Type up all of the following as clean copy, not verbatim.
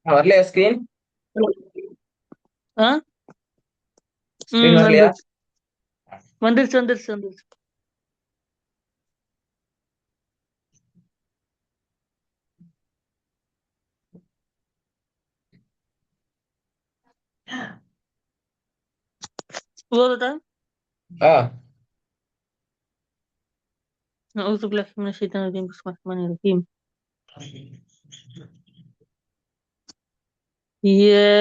வரலையா ஸ்கிரீன்? ஆ ஸ்கிரீன் வரலையா? வந்துருச்சு வந்துருச்சு வந்துருச்சு வந்துருச்சு. போதுட்டா. اه. أعوذ بالله من الشيطان الرجيم بسم الله الرحمن الرحيم. يا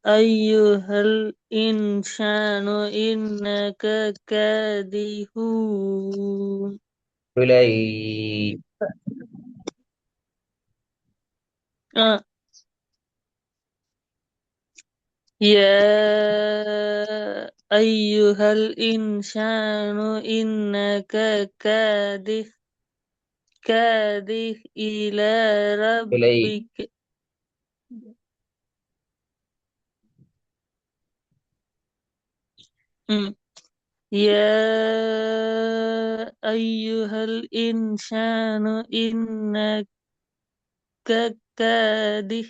أيها الإنسان إنك كادح إلي. آه. يا أيها الإنسان إنك كادح إلى إلي. ربك. مم. يا أيها الإنسان إنك كادح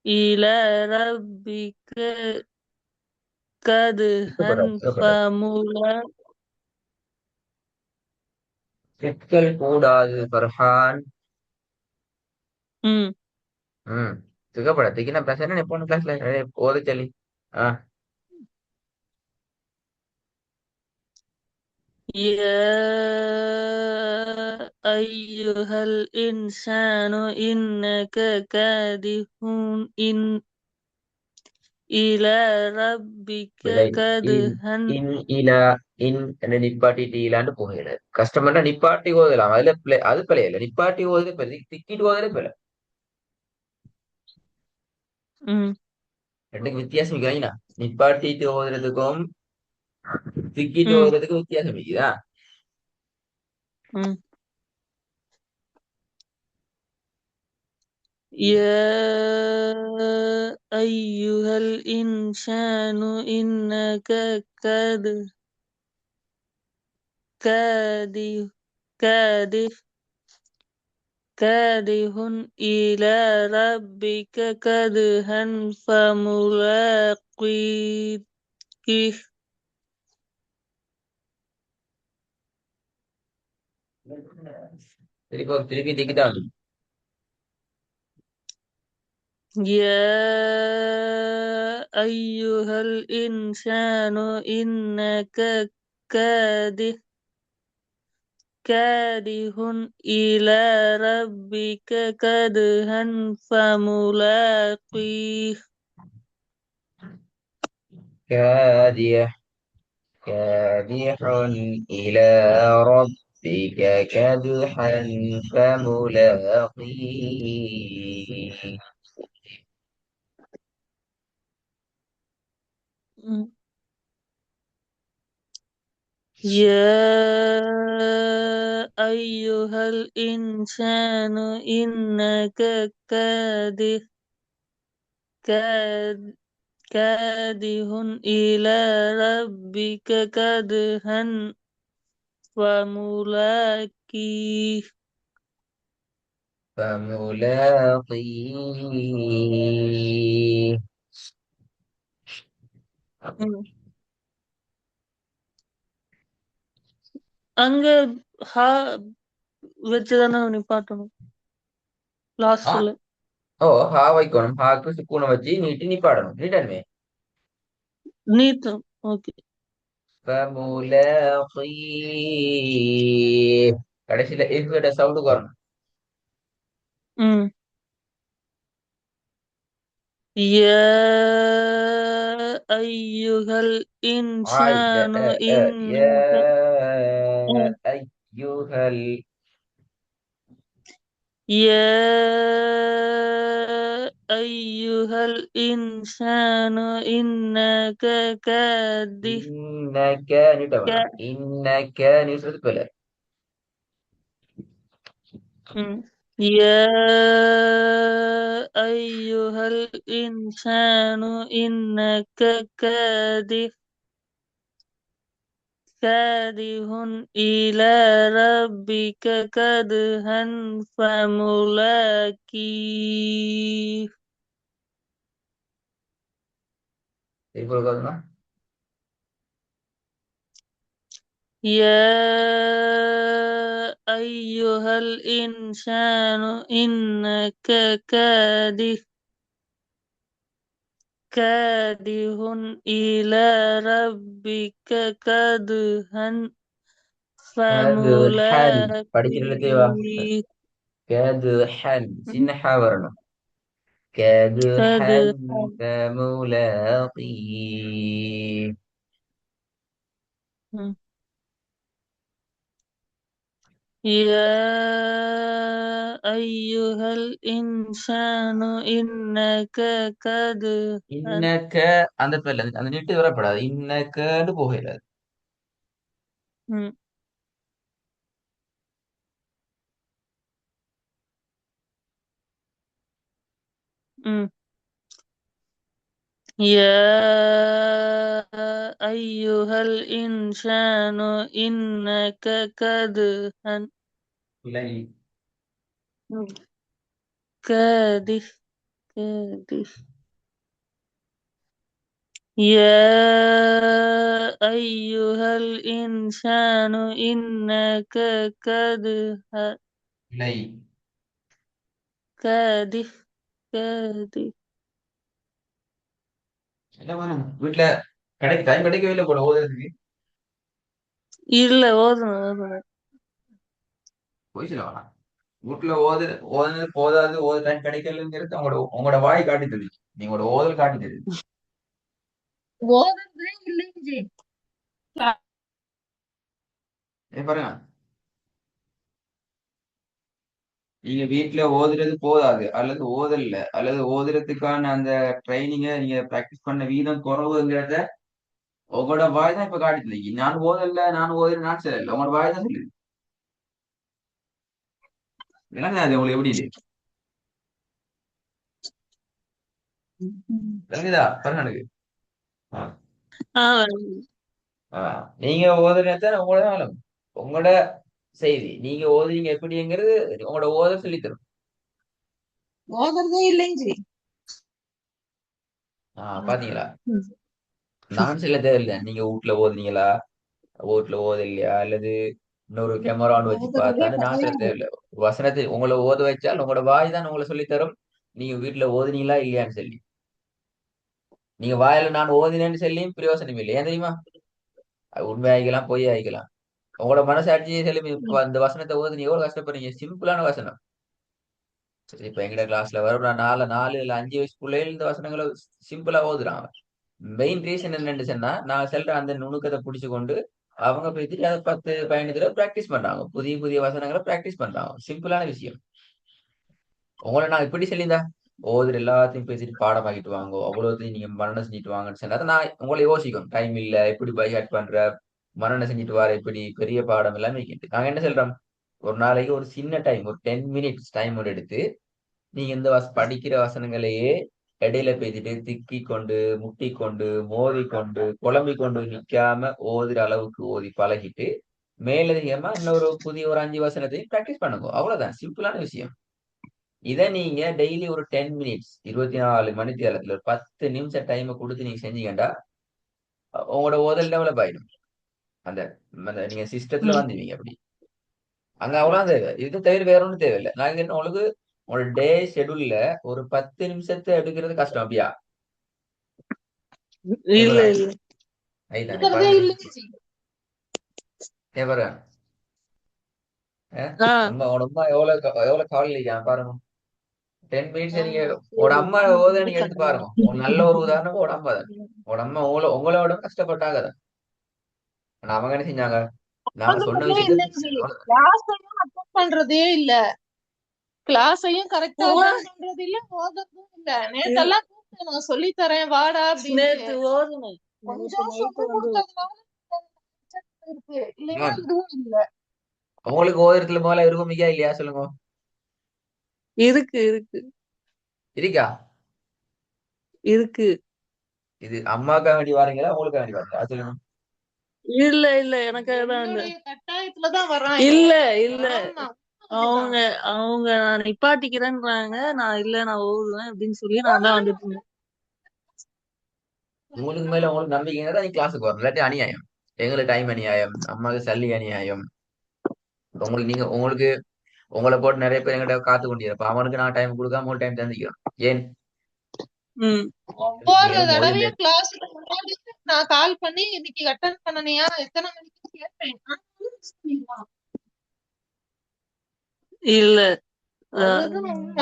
إلى ربك كدحا شكرا. فملاقيه. சிக்கல் கூடாது ஃபர்ஹான். ம். ம். சுகப்படத்துக்கு நான் பிரச்சனை போன கிளாஸ்ல ஓத சொல்லி. ஆ. يا أيها الإنسان إنك كادح إن إلى ربك பிழை. இன் كدحا. இன் இலா இன் என்ன நிப்பாட்டிட்டு இலான்னு போகிறது கஷ்டம்னா நிப்பாட்டி ஓதலாம். அதுல பிழை, அது பிழை இல்லை. நிப்பாட்டி ஓதுல பிழை, திக்கிட்டு ஓதுல பிழை. ம். ரெண்டுக்கு வித்தியாசம் வைக்கிறீங்களா? நிப்பாட்டிட்டு ஓதுறதுக்கும் திக்கிட்டு ம். ஓதுறதுக்கும் வித்தியாசம் இருக்குதா? ம். يا أيها الإنسان إنك كادح كادح كادح إلى ربك كدحا فملاقيه. திருப்பி திக்கிதான். يا أيها الإنسان إنك كادح كادح إلى ربك كدحا فملاقيه. كادح كادح إلى ربك كدحا فملاقيه. يا أيها الإنسان إنك كاد- كادح إلى ربك كدحا فملاقيه. فملاقيه. ம். அங்க ஹா வச்சுதானே நிப்பாட்டணும் ஆ. லாஸ்ட்ல. ஓ, ஹா வைக்கணும். ஹாக்கு சுக்கூனை வச்சு நீட்டி நிப்பாடணும். நீட்டன்மே. நீட்டும். ஓகே. فملاقيه. கடைசியில இதோட சவுண்டுக்கு வரணும். ம். يا أيها الإنسان يا إنك أيها يا أيها الإنسان إنك كادح إنك نتونا إنك نسرت بلا. ம். يا أيها الإنسان إنك كادح كادح إلى ربك كدحا فملاقيه திருப்பி சொல்லுங்க. يا أيها الإنسان إنك كادح إلى ربك كدحا கதுஹன் படிக்கிறதுக்கே வா. فملاقيه கதுஹன் சின்ன ஹா வரணும். كدحا كدحا فملاقيه. يا أيها الإنسان إنك كدحا இன்னக்க அந்த பேர்ல அந்த நிட்டு வரப்படாது. இன்னக்கன்னு போகல. م- م. يا أيها الإنسان إنك كدحا இல்லை. كادح كادح يا أيها الإنسان إنك كدحا இல்லை. كادح كادح என்ன வேணும் வீட்டுல டைம் கிடைக்கவே இல்லை போல ஓதுறதுக்கு. இல்ல ஓதணும் போய் சொல்ல வேணாம். வீட்டுல ஓதுனது போதாது, ஓத டைம் கிடைக்கலங்கிறது உங்களோட உங்களோட வாய் காட்டி தருது. நீங்களோட ஓதல் காட்டி தருது. ஓதுறதே இல்லைங்க ஜி. பாருங்க, நீங்க வீட்டுல ஓதுறது போதாது, அல்லது ஓதல்ல, அல்லது ஓதுறதுக்கான அந்த ட்ரைனிங்க நீங்க பிராக்டிஸ் பண்ண வீதம் குறவுங்கிறத உங்களோட வாய் தான் இப்ப காட்டுது. நான் ஓதல்ல, நான் ஓதுறேன், நான் சொல்லல, உங்களோட வாய் தான் சொல்லுது. விளங்குதா அது உங்களுக்கு எப்படி இது? விளங்குதா பாருங்க எனக்கு. ஆ. ஆ, ஆ. நீங்க ஓதுறத உங்களோட ஆளும் உங்களோட செய்தி. நீங்க ஓதுறீங்க எப்படிங்கிறது உங்களோட ஓத சொல்லி தரும். ஓதுறதே இல்லைங்க ஜி. பாத்தீங்களா? ம். நான் சொல்ல தேவையில்லை. நீங்க வீட்டுல ஓதுனீங்களா, வீட்டுல ஓத இல்லையா, அல்லது இன்னொரு கேமரான்னு வச்சு ஓதுறதே பார்த்தான்னு நான் சொல்ல கிடையாது. தேவையில்லை. வசனத்தை உங்களை ஓத வச்சால் உங்களோட வாய் தான் உங்களை சொல்லி தரும். நீங்க வீட்டுல ஓதுனீங்களா இல்லையான்னு சொல்லி. நீங்க வாயில நான் ஓதினேன்னு சொல்லியும் பிரயோசனம் இல்லை. ஏன் தெரியுமா? அது உண்மை ஆகிக்கலாம், பொய் ஆகிக்கலாம். உங்களோட மனசாட்சியை சொல்லி இப்ப அந்த வசனத்தை ஓது நீ எவ்வளவு கஷ்டப்படுறீங்க. சிம்பிளான வசனம். சரி, இப்ப எங்கட கிளாஸ்ல வர நான் நாலு இல்ல 5 வயசு பிள்ளைகள் இந்த வசனங்களை சிம்பிளா ஓதுறாங்க. மெயின் ரீசன் என்னன்னு சொன்னா, நான் சொல்ற அந்த நுணுக்கத்தை பிடிச்சு கொண்டு அவங்க போயிட்டு அதை 10-15 தடவை பிராக்டிஸ் பண்றாங்க. புதிய புதிய வசனங்களை பிராக்டிஸ் பண்றாங்க. சிம்பிளான விஷயம். உங்களை நான் இப்படி சொல்லியிருந்தா ஓதுற எல்லாத்தையும் பேசிட்டு பாடமாக்கிட்டு வாங்க, அவ்வளோத்தையும் நீங்க மரணம் செஞ்சுட்டு வாங்கன்னு சொன்னா நான் உங்களை யோசிக்கும். டைம் இல்ல, எப்படி பைஹாட் பண்ற, மரணம் செஞ்சுட்டு வர, இப்படி பெரிய பாடம் எல்லாமே கேட்டு நாங்க என்ன சொல்றோம், ஒரு நாளைக்கு ஒரு சின்ன டைம், ஒரு 10 minutes டைம் எடுத்து நீங்க இந்த படிக்கிற வசனங்களையே இடையில பேசிட்டு திக்கி கொண்டு முட்டி கொண்டு மோதி கொண்டு குழம்பி கொண்டு நிக்காம ஓதுற அளவுக்கு ஓதி பழகிட்டு மேலதிகமா இன்னொரு புதிய ஒரு 5 வசனத்தையும் பிராக்டிஸ் பண்ணுங்க. அவ்வளவுதான், சிம்பிளான விஷயம். இதை நீங்க டெய்லி ஒரு 10 minutes 24 மணி நேரத்துல ஒரு 10 நிமிஷம் டைமை கொடுத்து நீங்க செஞ்சீங்கடா உங்களோட ஓதல் டெவலப் ஆயிடும். அந்த நீங்க சிஸ்டத்துல ம். வந்துவீங்க அப்படி. அங்க அவ்வளவு தேவை. இது தவிர வேற ஒன்றும் தேவையில்லை. நாங்க என்ன உங்களுக்கு உங்களோட டே ஷெடியூல்ல ஒரு 10 நிமிஷத்தை எடுக்கிறது கஷ்டம் அப்படியா? இல்ல ஏபரா இல்ல ஐதானே ஓதுறதே பாருங்க. இல்லைங்க ஜி. ஏபரா ஆ, உங்களோட அம்மா எவ்வளவு கவலை இல்லையா பாருங்க. 10 minutes நீங்க ஆமா உங்களோட சரி அம்மா ஓத நீங்க எடுத்து பாருங்க. ஒரு நல்ல ஒரு உதாரணம் உங்களோட அம்மா தான். உங்களோட அம்மா உங்களோட கஷ்டப்பட்டாங்க தான். ஆனா அவங்க என்ன செஞ்சாங்க, நாங்க சொன்ன ஓதுறதே விஷயத்த இல்லைங்க ஜி. செஞ்சாங்க. அவ்வளவுதான். கிளாஸையும் அட்டெண்ட் பண்றதே இல்ல. கிளாஸையும் கரெக்டா அட்டெண்ட் பண்றது இல்ல, ஓதுறதும் இல்ல. நேத்தெல்லாம் கூப்பிட்டு நான் சொல்லி தரேன் வாடா அப்படின்னு நேத்து ஓதுனேன். கொஞ்சம் சொல்லி கொடுத்ததுனால இருக்கு, இல்லைன்னா ஆ. இதுவும் இல்ல. உங்களுக்கு ஓதுறதுல முதல்ல விருப்பம் இல்லையா இல்லையா சொல்லுங்க. இருக்கு இருக்கு இருக்கா? இருக்கு. இது அம்மாக்கா வேண்டி வாரீங்களா உங்களுக்கா வேண்டி வாரீங்களா அது சொல்லுங்க. இல்ல இல்ல எனக்காக தான் கட்டாயத்துலதான் வர்றான். இல்ல இல்ல அவங்க அவங்க நான் நிப்பாட்டிக்கிறேன்றாங்க. நான் இல்ல நான் ஓதுவேன் அப்படின்னு சொல்லி நான் தான் வந்துட்டு இருந்தேன். உங்களுக்கு மேல உங்களுக்கு நம்பிக்கை தான் நீங்க கிளாஸுக்கு வரணும், இல்லாட்டி அநியாயம். எங்களுக்கு டைம் அநியாயம், அம்மாவுக்கு சல்லி அநியாயம். உங்களுக்கு நீங்க உங்களுக்கு உங்களை போட்டு நிறைய பேர் எங்கிட்ட காத்து கொண்டிருப்ப அவனுக்கு நான் டைம் கொடுக்காம ஒரு டைம் தந்திக்கிறோம். ஏன் ஒவ்வொரு நீங்களும் மோதி தடவையும் கிளாஸுக்கு முன்னாடி நான் கால் பண்ணி இன்னைக்கு அட்டன் பண்ணனியா எத்தனை மணிக்கு கேட்பேன். இல்ல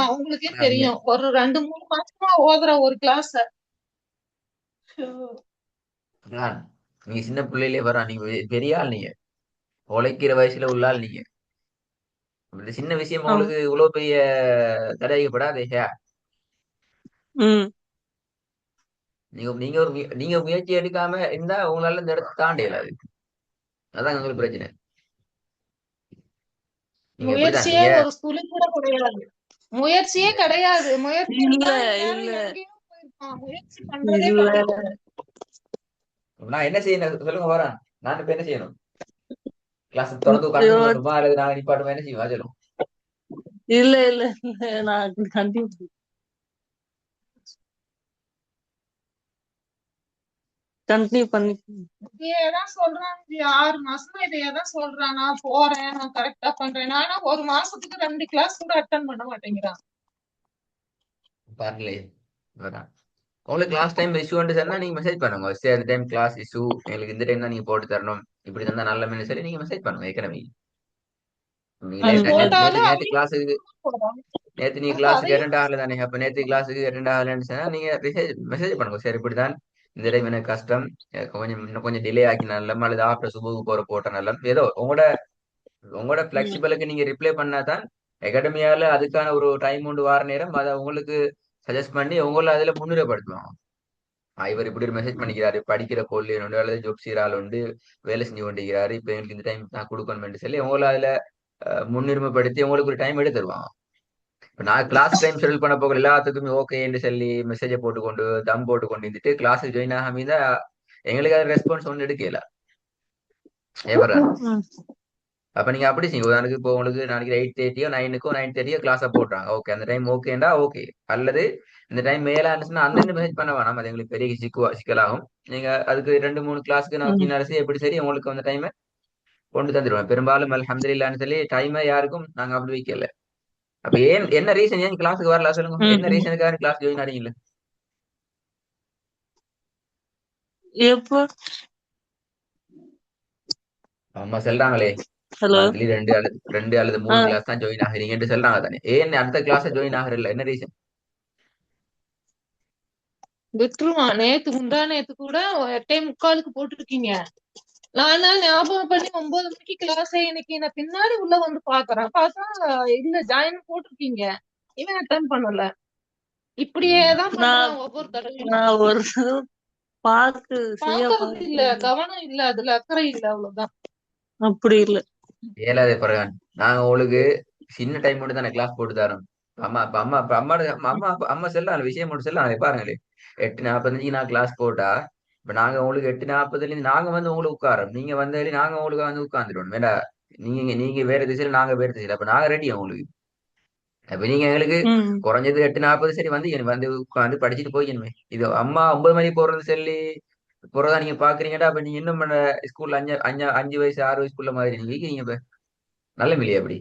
அவங்களுக்கே தெரியும். ஒரு 2-3 மாசமா ஓதுற ஒரு கிளாஸ். நீங்க சின்ன பிள்ளையிலே வர நீங்க பெரிய ஆள், நீங்க உழைக்கிற வயசுல உள்ள ஆள் நீங்க. இந்த சின்ன விஷயம் உங்களுக்கு இவ்வளவு பெரிய தடைக்கப்படாதே. நீங்க நீங்க ஒரு நீங்க முயற்சி எடுக்காம இருந்தா உங்களால இந்த இடத்தை தாண்ட இயலாது. அதான் உங்களுக்கு பிரச்சனை. நீங்க எப்படிதான் முயற்சியே நீங்க ஒரு துளி கூட கிடையாது. முயற்சியே கிடையாது. முயற்சி இல்ல இல்ல முயற்சி பண்றதே கிடையாது. நான் என்ன செய்யணும் சொல்லுங்க வரேன். நான் இப்ப என்ன செய்யணும்? கிளாஸ் தொடர்ந்து கண்டினியூ பண்ணணுமா அல்லது நான் நிப்பாட்டுமா, என்ன செய்வா சொல்லுங்க. இல்ல இல்ல இல்ல நான் கண்டிப்பா கண்டினியூ பண்ணி இதையேதான் சொல்றான். 6 மாசமா இதையேதான் சொல்றான். நான் போறேன், நான் கரெக்டா பண்றேன். ஆனா ஒரு மாசத்துக்கு 2 கிளாஸ் கூட அட்டன் பண்ண மாட்டேங்கிறான். பாருங்களே வரேன். உங்களுக்கு லாஸ்ட் டைம் இஷ்யூ வந்து சொன்னா நீங்க மெசேஜ் பண்ணுங்க. சரி அந்த டைம் கிளாஸ் இஷ்யூ எங்களுக்கு இந்த டைம் தான் நீங்க போட்டு தரணும், இப்படி தந்தா நல்ல மெனு சொல்லி நீங்க மெசேஜ் பண்ணுங்க. ஏற்கனவே நீங்க நேற்று கிளாஸுக்கு நீங்க கிளாஸுக்கு அட்டெண்ட் ஆகல தானே, அப்ப நேற்று கிளாஸுக்கு அட்டெண்ட் ஆகலன்னு சொன்னா நீங்க மெசேஜ் பண்ணுங்க. சரி இப்படிதான் இந்த டைம் எனக்கு கஷ்டம், கொஞ்சம் இன்னும் கொஞ்சம் டிலே ஆக்கி நல்லம் அல்லது ஆஃப்டர் சுபுக்கு போட்ட நல்லம், ஏதோ உங்களோட உங்களோட பிளெக்சிபிளுக்கு நீங்க ரிப்ளை பண்ணாதான் அகாடமியால அதுக்கான ஒரு டைம் உண்டு வார நேரம் அதை உங்களுக்கு சஜஸ்ட் பண்ணி உங்களை அதுல முன்னுரைப்படுத்துவாங்க. இவர் இப்படி ஒரு மெசேஜ் பண்ணிக்கிறாரு, படிக்கிற கோல்ல உண்டு அல்லது ஜோப் சீரால் உண்டு, வேலை செஞ்சு கொண்டிருக்கிறாரு, இப்ப எங்களுக்கு இந்த டைம் நான் கொடுக்கணும்னு சொல்லி உங்களை அதுல முன்னுரிமைப்படுத்தி உங்களுக்கு ஒரு டைம் எடுத்து தருவாங்க. இப்ப நான் கிளாஸ் டைம் ஷெடியூல் பண்ண போக எல்லாத்துக்குமே ஓகேன்னு சொல்லி மெசேஜை போட்டுக்கொண்டு தம் போட்டுக்கொண்டு இருந்துட்டு கிளாஸுக்கு ஜாயின் ஆகாம தான் எங்களுக்கு அது ரெஸ்பான்ஸ் ஒன்று எடுக்கல. ஏவரன் அப்ப நீங்க அப்படி செய்யுங்க. உதாரணத்துக்கு இப்போ உங்களுக்கு நாளைக்கு 8:30 9க்கோ 9:30 கிளாஸா போடுறாங்க, ஓகே அந்த டைம் ஓகேண்டா ஓகே. அல்லது இந்த டைம் மேல இருந்துச்சுன்னா அந்த மெசேஜ் பண்ண வேணாம், அது எங்களுக்கு பெரிய சிக்கலாகும். நீங்க அதுக்கு 2-3 கிளாஸுக்கு நான் பின்னாடி எப்படி சரி உங்களுக்கு அந்த டைமை கொண்டு தந்துடுவேன். பெரும்பாலும் அல்ஹம்துலில்லாஹ்னு சொல்லி டைமை யாருக்கும் நாங்க அப்படி வைக்கல. அப்ப ஏன் என்ன ரீசன் ஏன் கிளாஸுக்கு வரல சொல்லுங்க, என்ன ரீசனுக்காக கிளாஸ் ஜாயின் ஆறீங்கல்ல? எப்போ அம்மா சொல்றாங்களே மந்த்லி 2 அல்லது 3 கிளாஸ் தான் ஜாயின் ஆகிறீங்கன்னு சொல்றாங்க தானே, ஏன் அடுத்த கிளாஸ் ஜாயின் ஆகிறல்ல, என்ன ரீசன்? விட்டுருவான். முந்தா நேத்து கூட 8:45 போட்டிருக்கீங்க. நானா ஞாபகம் பண்ணி 9 மணிக்கு கிளாஸ் இன்னைக்கு நான் பின்னாடி உள்ள வந்து பாக்குறேன். பார்த்தா இல்ல ஜாயின் போட்டிருக்கீங்க. இவன் அட்டன் பண்ணல. இப்படியேதான் பண்றான் ஒவ்வொரு தடவையும். நான் ஒரு பாக்குறது இல்ல, கவனம் இல்ல, அதுல அக்கறை இல்ல, அவ்வளவுதான். அப்படி இல்ல ஏழாவது பிறகு நாங்க உங்களுக்கு சின்ன டைம் மட்டும் தானே கிளாஸ் போட்டு தரோம். அம்மா இப்ப அம்மா இப்ப அம்மா அம்மா அம்மா செல்லாம் விஷயம் மட்டும் செல்லாம் பாருங்களே. 8:45 நான் கிளாஸ் போட்டா இப்ப நாங்க உங்களுக்கு 8:40 நாங்க வந்து உங்களுக்கு உட்காரோம், நீங்க வந்தாலே நாங்க உங்களுக்கு வந்து உட்கார்ந்துடுவோம் வேண்டா. நீங்க நீங்க வேற திசையில நாங்க வேற திசையில, அப்ப நாங்க ரெடி உங்களுக்கு. அப்ப நீங்க எங்களுக்கு குறைஞ்சது 8:40 சரி வந்து வந்து உட்காந்து படிச்சுட்டு போய்க்கணுமே. இது அம்மா 9 மணிக்கு போறது சொல்லி போறதா நீங்க பாக்குறீங்கடா. அப்ப நீங்க இன்னும் ஸ்கூல்ல 5 வயசு 6 வயசுக்குள்ள மாதிரி நீங்க வைக்கிறீங்க. இப்ப நல்ல மில்லையா அப்படி?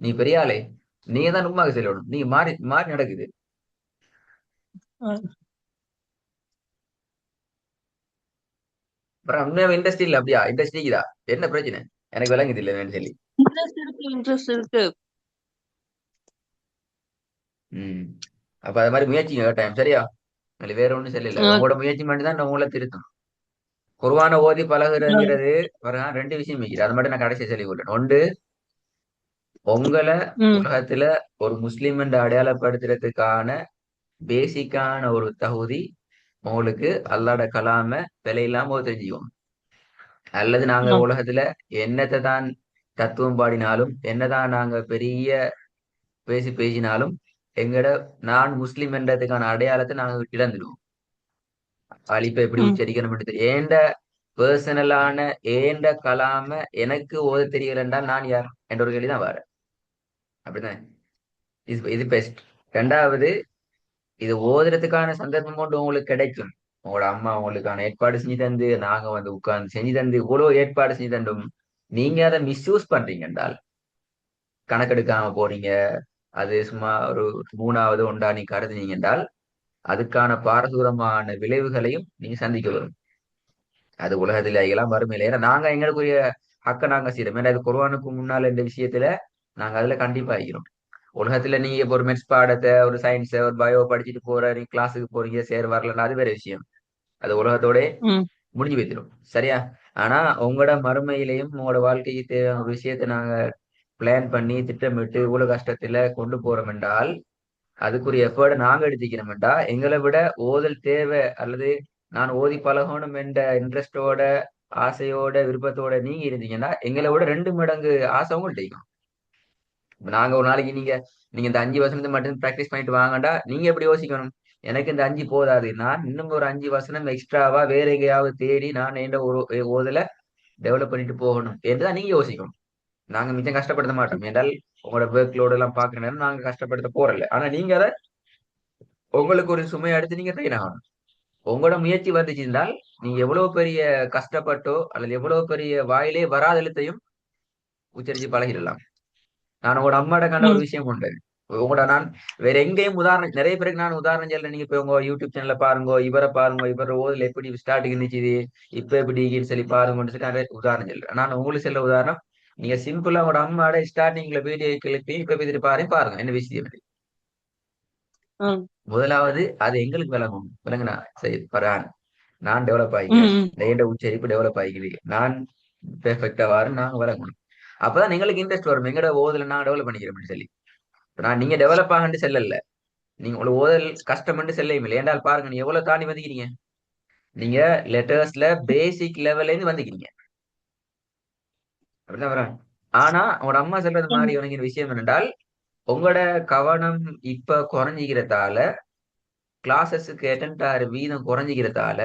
நீ பெரிய ஆளே, நீங்க தான் உண்மையாக சொல்லணும். நீங்க மாறி மாறி நடக்குது. அப்புறம் உண்மையாவே இண்டஸ்ட்ரி இல்ல அப்படியா? இண்டஸ்ட்ரிக்குதா என்ன பிரச்சனை எனக்கு விளங்குது இல்லைன்னு சொல்லி. இன்ட்ரெஸ்ட் இருக்கு. அப்ப அது மாதிரி முயற்சிங்க டைம் சரியா? உங்களுக்கு வேற ஒண்ணும் சொல்லல, உங்களோட முயற்சி மட்டும் தான் உங்களை திருத்தும். குர்ஆனை ஓதி பழகுறதுங்கிறது பாருங்க 2 விஷயம் வைக்கிறது, அது மட்டும் நான் கடைசியா சொல்லி கொள்றேன். ஒன்று, உங்களை உலகத்துல ஒரு முஸ்லீம் என்று அடையாளப்படுத்துறதுக்கான பேசிக்கான ஒரு தகுதி உங்களுக்கு அல்லாட கலாம விலை இல்லாம ஒரு தெரிஞ்சுக்கோங்க. அல்லது நாங்க உலகத்துல என்னத்தை தான் தத்துவம் பாடினாலும், என்னதான் நாங்க பெரிய பேசினாலும் எங்கட நான் முஸ்லிம் என்றதுக்கான அடையாளத்தை நாங்க இழந்துடுவோம். அலிப்பை எப்படி ம் உச்சரிக்கணும் ஏண்ட பர்சனலான ஏண்ட கலாம எனக்கு ஓத தெரியலன்னா நான் யார் என்ற ஒரு கேள்விதான் வர. அப்படிதான். இது பெஸ்ட். ரெண்டாவது, இது ஓதுறதுக்கான சந்தர்ப்பம் கொண்டு உங்களுக்கு கிடைக்கும். உங்களோட அம்மா உங்களுக்கான ஏற்பாடு செஞ்சு தந்து, நாங்க வந்து உட்கார்ந்து செஞ்சு தந்து இவ்வளவு ஏற்பாடு செஞ்சு தண்டும் நீங்க அதை மிஸ்யூஸ் பண்றீங்க என்றால், கணக்கெடுக்காம போறீங்க, அது சும்மா ஒரு மூணாவது ஒன்றா நீ கருதுனீங்க என்றால் அதுக்கான பாரதூரமான விளைவுகளையும் நீங்க சந்திக்க வரும். அது உலகத்துல எல்லாம் வறுமையில. ஏன்னா நாங்க எங்களுக்குரிய ஹக்க நாங்க செய்யறோம். ஏன்னா இது குர்ஆனுக்கு முன்னால இந்த விஷயத்துல நாங்க அதுல கண்டிப்பா இருக்கிறோம். உலகத்துல நீங்க இப்ப ஒரு மெட்ஸ் பாடத்தை, ஒரு சயின்ஸ், ஒரு பயோ படிச்சுட்டு போற, நீ கிளாஸுக்கு போறீங்க, சேர் வரலன்னா அது வேற விஷயம். அது உலகத்தோட ம் முடிஞ்சு வைத்திரும். சரியா? ஆனா உங்களோட மறுமையிலையும் உங்களோட வாழ்க்கைக்கு தேவையான ஒரு விஷயத்தை நாங்க பிளான் பண்ணி திட்டமிட்டு இவ்வளவு கஷ்டத்துல கொண்டு போறோம் என்றால் அதுக்குரிய எஃபர்ட் நாங்க எடுத்துக்கிறோம்டா. எங்களை விட ஓதல் தேவை அல்லது நான் ஓதி பழகணும் என்ற இன்ட்ரெஸ்டோட, ஆசையோட, விருப்பத்தோட நீங்க இருந்தீங்கன்னா எங்களை விட 2 மடங்கு ஆசை உங்கள்ட்ட இருக்கும். நாங்க ஒரு நாளைக்கு நீங்க நீங்க இந்த 5 வசனத்தை மட்டும் பிராக்டிஸ் பண்ணிட்டு வாங்கடா, நீங்க எப்படி யோசிக்கணும்? எனக்கு இந்த 5 போதாது, நான் இன்னும் ஒரு 5 வசனம் எக்ஸ்ட்ராவா வேற எங்கேயாவது தேடி நான் என்ற ஒரு ஓதுல டெவலப் பண்ணிட்டு போகணும் என்றுதான் நீங்க யோசிக்கணும். நாங்க மிச்சம் கஷ்டப்படுத்த மாட்டோம் என்றால் உங்களோட ஒர்க் லோடு எல்லாம் பாக்குற நேரம் நாங்க கஷ்டப்படுத்த போறல. ஆனா நீங்க அதை உங்களுக்கு ஒரு சுமையை எடுத்து நீங்க ட்ரெயின் ஆகணும். உங்களோட முயற்சி வந்துச்சு என்றால் நீங்க எவ்வளவு பெரிய கஷ்டப்பட்டோ அல்லது எவ்வளவு பெரிய வாயிலே வராத எழுத்தையும் உச்சரிச்சு பழகிடலாம். நான் உங்களோட அம்மாட்ட கண்ட ஒரு ம் விஷயம் உண்டு. உங்களோட நான் வேற எங்கேயும் உதாரணம் நிறைய பேருக்கு நான் உதாரணம் சொல்றேன். நீங்க இப்ப உங்க யூடியூப் சேனல்ல பாருங்க, இவரை பாருங்க, இவர ஓதுல எப்படி ஸ்டார்டிங் இருந்துச்சு, இப்ப எப்படி சொல்லி பாருங்கன்னு சொல்லி நிறைய உதாரணம் சொல்றேன். நான் உங்களுக்கு சொல்ல உதாரணம், நீங்க சிம்பிளா உங்களோட அம்மாட ஸ்டார்டிங்ல வீடியோ கிளிப்பி இப்ப பார்த்துட்டு பாருங்க என்ன விஷயம். ம் முதலாவது அது எங்களுக்கு விளங்கும். விளங்குனா சரி பரான் நான் டெவலப் ஆகிக்கிறேன், ம் இந்த உச்சரிப்பு டெவலப் ஆகிக்குது, நான் பெர்ஃபெக்டா வாரு நாங்க விளங்கணும். அப்பதான் எங்களுக்கு இன்ட்ரெஸ்ட் வரும். எங்கட ஓதுல நான் டெவலப் பண்ணிக்கிறேன் சொல்லி. இப்ப நான் நீங்க டெவலப் ஆகண்டு செல்லல, நீங்க உங்களுக்கு ஓதல் கஷ்டம்னு செல்லையும் இல்லை. ஏன்டால் பாருங்க, நீ எவ்வளவு தாண்டி வந்துக்கிறீங்க. நீங்க லெட்டர்ஸ்ல பேசிக் லெவல்ல இருந்து வந்துக்கிறீங்க. அப்படிதான் வரான். ஆனா உங்களோட அம்மா சொல்றது ம் மாதிரி உனக்கு விஷயம் என்னென்றால், உங்களோட கவனம் இப்ப குறைஞ்சிக்கிறதால, கிளாஸஸுக்கு அட்டென்ட் ஆகிற வீதம் குறைஞ்சிக்கிறதால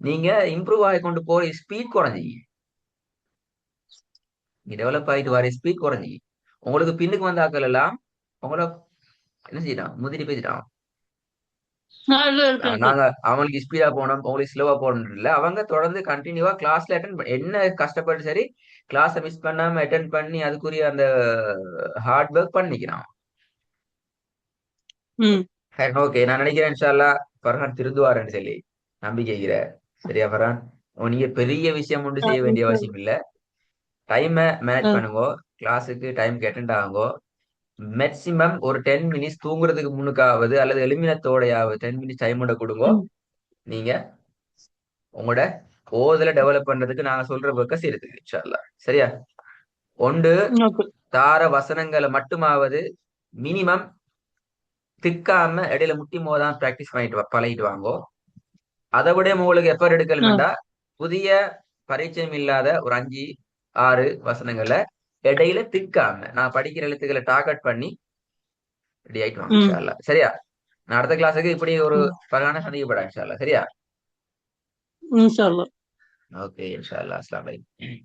நீங்க இம்ப்ரூவ் ஆகி கொண்டு போற ஸ்பீட் குறைஞ்சி, நீங்க டெவலப் ஆகிட்டு வர ஸ்பீட் குறைஞ்சி, உங்களுக்கு பின்னுக்கு வந்த ஆக்கள் எல்லாம் உங்கள என்ன செய்யறான், முதிரி பேசிட்டான். இருக்கு நாங்க அவங்களுக்கு ஸ்பீடா போனோம் உங்களுக்கு ஸ்லோவா போகணும் இல்ல, அவங்க தொடர்ந்து கண்டினியூவா கிளாஸ்ல அட்டன் என்ன கஷ்டப்பட்டு சரி கிளாஸை மிஸ் பண்ணாம அட்டன் பண்ணி அதுக்குரிய அந்த ஹார்ட் ஒர்க் பண்ணிக்கிறான். ம் ஓகே, நான் நினைக்கிறேன் இன்ஷா அல்லாஹ் ஃபர்ஹான் திருந்துவாருன்னு சொல்லி நம்பிக்கைகிற. சரியா ஃபர்ஹான்? நீங்க பெரிய விஷயம் ஒன்று செய்ய வேண்டிய அவசியம் இல்ல. டைமை மேனேஜ் பண்ணுங்க, கிளாஸுக்கு டைம் அட்டெண்ட் ஆகுங்க. மேக்சிமம் ஒரு 10 மினிட்ஸ் தூங்குறதுக்கு முன்னுக்காவது அல்லது எலிமினத்தோடையாவது 10 மினிட்ஸ் டைம் கொடுங்க. நீங்க உங்களோட ஓதுல டெவலப் பண்றதுக்கு நாங்க சொல்ற ஒர்க்க செய்யறதுக்கு இன்ஷா அல்லாஹ். சரியா? ஒன்று, ஓகே தார வசனங்களை மட்டுமாவது மினிமம் திக்காம இடையில முட்டி மோதான் பிராக்டிஸ் பண்ணிட்டு பழகிட்டு வாங்கோ. அதை விட உங்களுக்கு எஃபர்ட் எடுக்கலுமெண்டா புதிய பரிச்சயம் இல்லாத ஒரு 5 6 வசனங்களை இடையில திக்காம நான் படிக்கிற எழுத்துக்களை டார்கெட் பண்ணி ரெடி ஆயிட்டு வாங்க இன்ஷா அல்லாஹ். சரியா? நான் அடுத்த கிளாஸுக்கு இப்படி ஒரு பகான சந்திக்கப்படா இன்ஷா அல்லாஹ். சரியா? இன்ஷா அல்லாஹ். ஓகே இன்ஷா அல்லாஹ். அஸ்ஸலாமு அலைக்கும்.